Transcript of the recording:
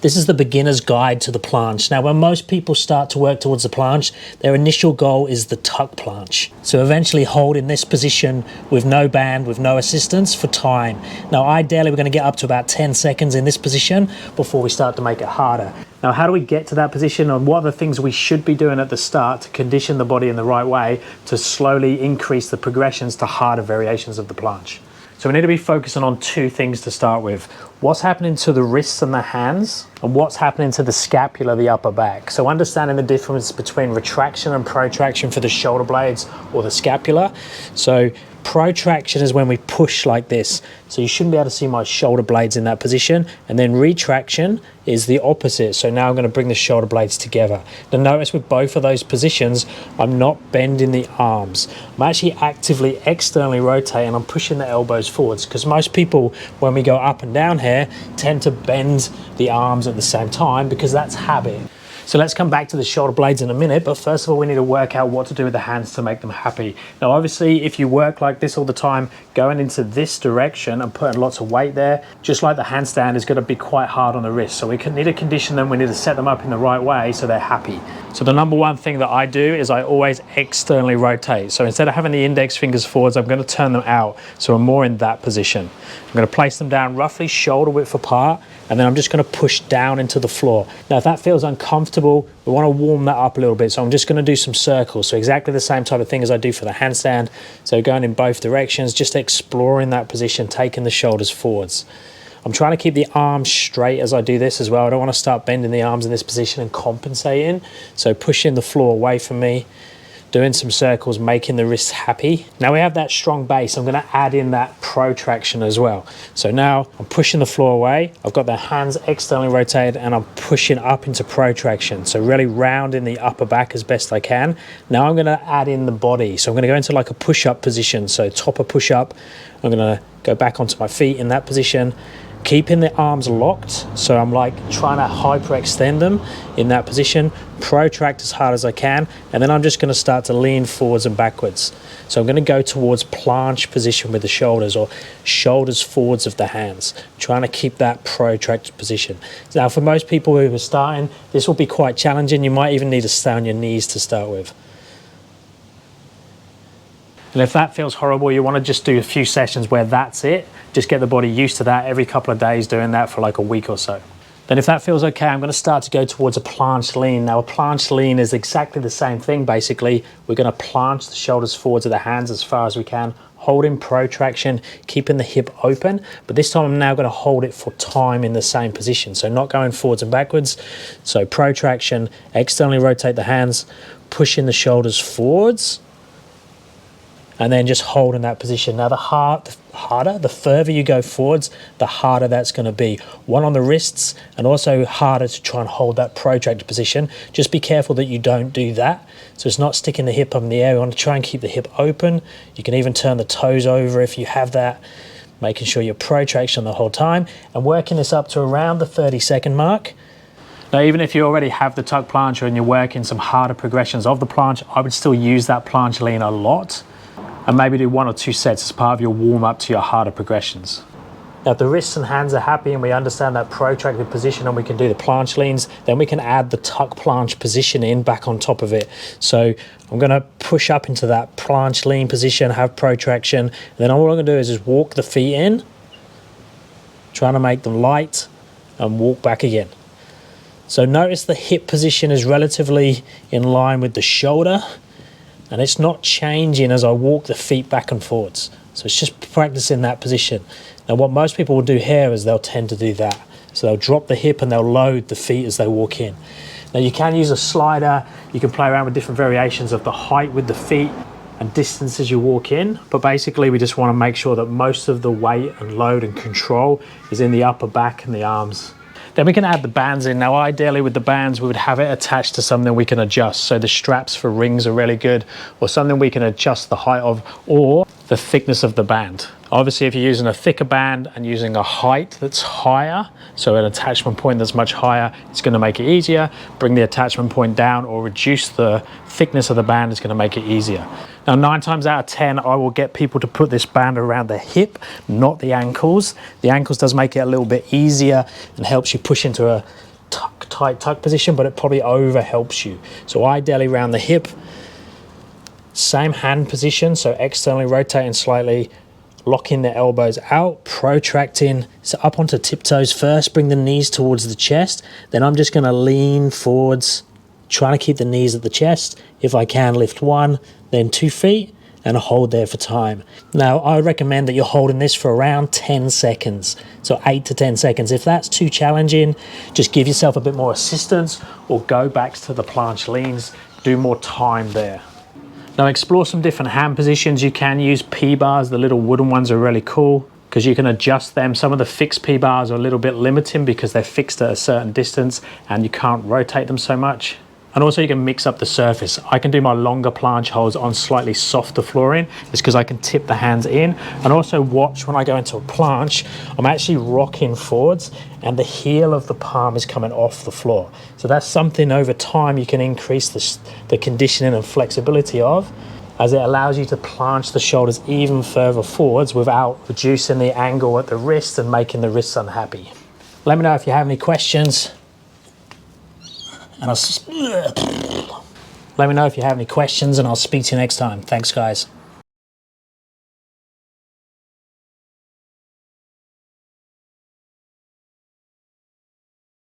This is the beginner's guide to the planche. Now, when most people start to work towards the planche, their initial goal is the tuck planche. So eventually hold in this position with no band, with no assistance for time. Now, ideally, we're going to get up to about 10 seconds in this position before we start to make it harder. Now, how do we get to that position, and what are the things we should be doing at the start to condition the body in the right way to slowly increase the progressions to harder variations of the planche? So we need to be focusing on two things to start with. What's happening to the wrists and the hands, and what's happening to the scapula, the upper back. So understanding the difference between retraction and protraction for the shoulder blades or the scapula. So protraction is when we push like this. So you shouldn't be able to see my shoulder blades in that position. And then retraction is the opposite. So now I'm going to bring the shoulder blades together. Now notice with both of those positions, I'm not bending the arms. I'm actually actively externally rotating. I'm pushing the elbows forwards, because most people, when we go up and down here, tend to bend the arms at the same time because that's habit. So let's come back to the shoulder blades in a minute, but first of all, we need to work out what to do with the hands to make them happy. Now, obviously, if you work like this all the time, going into this direction and putting lots of weight there, just like the handstand, is going to be quite hard on the wrist. So we need to condition them, we need to set them up in the right way so they're happy. So the number one thing that I do is I always externally rotate. So instead of having the index fingers forwards, I'm going to turn them out. So I'm more in that position. I'm going to place them down roughly shoulder width apart, and then I'm just going to push down into the floor. Now, if that feels uncomfortable, we want to warm that up a little bit. So I'm just going to do some circles. So exactly the same type of thing as I do for the handstand. So going in both directions, just exploring that position, taking the shoulders forwards. I'm trying to keep the arms straight as I do this as well. I don't want to start bending the arms in this position and compensating. So pushing the floor away from me, doing some circles, making the wrists happy. Now we have that strong base. I'm going to add in that protraction as well. So now I'm pushing the floor away. I've got the hands externally rotated and I'm pushing up into protraction. So really rounding the upper back as best I can. Now I'm going to add in the body. So I'm going to go into like a push-up position. So top of push-up. I'm going to go back onto my feet in that position, keeping the arms locked. So I'm like trying to hyperextend them in that position, protract as hard as I can, and then I'm just going to start to lean forwards and backwards. So I'm going to go towards planche position with the shoulders, or shoulders forwards of the hands, trying to keep that protracted position. Now for most people who are starting, this will be quite challenging. You might even need to stay on your knees to start with. And if that feels horrible, you want to just do a few sessions where that's it. Just get the body used to that every couple of days, doing that for like a week or so. Then if that feels okay, I'm going to start to go towards a planche lean. Now a planche lean is exactly the same thing basically. We're going to planche the shoulders forwards of the hands as far as we can, holding protraction, keeping the hip open. But this time I'm now going to hold it for time in the same position. So not going forwards and backwards. So protraction, externally rotate the hands, pushing the shoulders forwards, and then just hold in that position. Now the further you go forwards, the harder that's going to be. One on the wrists, and also harder to try and hold that protracted position. Just be careful that you don't do that. So it's not sticking the hip up in the air. We want to try and keep the hip open. You can even turn the toes over if you have that, making sure you're protraction the whole time, and working this up to around the 30-second mark. Now, even if you already have the tuck planche and you're working some harder progressions of the planche, I would still use that planche lean a lot, and maybe do 1 or 2 sets as part of your warm-up to your harder progressions. Now, if the wrists and hands are happy and we understand that protracted position and we can do the planche leans, then we can add the tuck planche position in back on top of it. So I'm going to push up into that planche lean position, have protraction, and then all I'm going to do is just walk the feet in, trying to make them light, and walk back again. So notice the hip position is relatively in line with the shoulder, and it's not changing as I walk the feet back and forwards. So it's just practicing that position. Now what most people will do here is they'll tend to do that. So they'll drop the hip and they'll load the feet as they walk in. Now you can use a slider, you can play around with different variations of the height with the feet and distance as you walk in, but basically we just want to make sure that most of the weight and load and control is in the upper back and the arms. Then we can add the bands in. Now ideally with the bands we would have it attached to something we can adjust. So the straps for rings are really good, or something we can adjust the height of, or the thickness of the band. Obviously if you're using a thicker band and using a height that's higher, so an attachment point that's much higher, it's going to make it easier. Bring the attachment point down or reduce the thickness of the band, is going to make it easier. Now 9 times out of 10 I will get people to put this band around the hip, not the ankles. The ankles does make it a little bit easier and helps you push into a tight tuck position, but it probably over helps you. So ideally around the hip, same hand position, so externally rotating slightly, locking the elbows out, protracting, so up onto tiptoes first, bring the knees towards the chest, then I'm just going to lean forwards, trying to keep the knees at the chest. If I can, lift 1, then 2 feet, and hold there for time. Now, I would recommend that you're holding this for around 10 seconds, so 8 to 10 seconds. If that's too challenging, just give yourself a bit more assistance or go back to the planche leans, do more time there. Now, explore some different hand positions. You can use P-bars, the little wooden ones are really cool because you can adjust them. Some of the fixed P-bars are a little bit limiting because they're fixed at a certain distance and you can't rotate them so much. And also you can mix up the surface. I can do my longer planche holds on slightly softer flooring. It's because I can tip the hands in. And also watch when I go into a planche, I'm actually rocking forwards and the heel of the palm is coming off the floor. So that's something over time you can increase the conditioning and flexibility of, as it allows you to planche the shoulders even further forwards without reducing the angle at the wrist and making the wrists unhappy. Let me know if you have any questions. Let me know if you have any questions and I'll speak to you next time. Thanks, guys.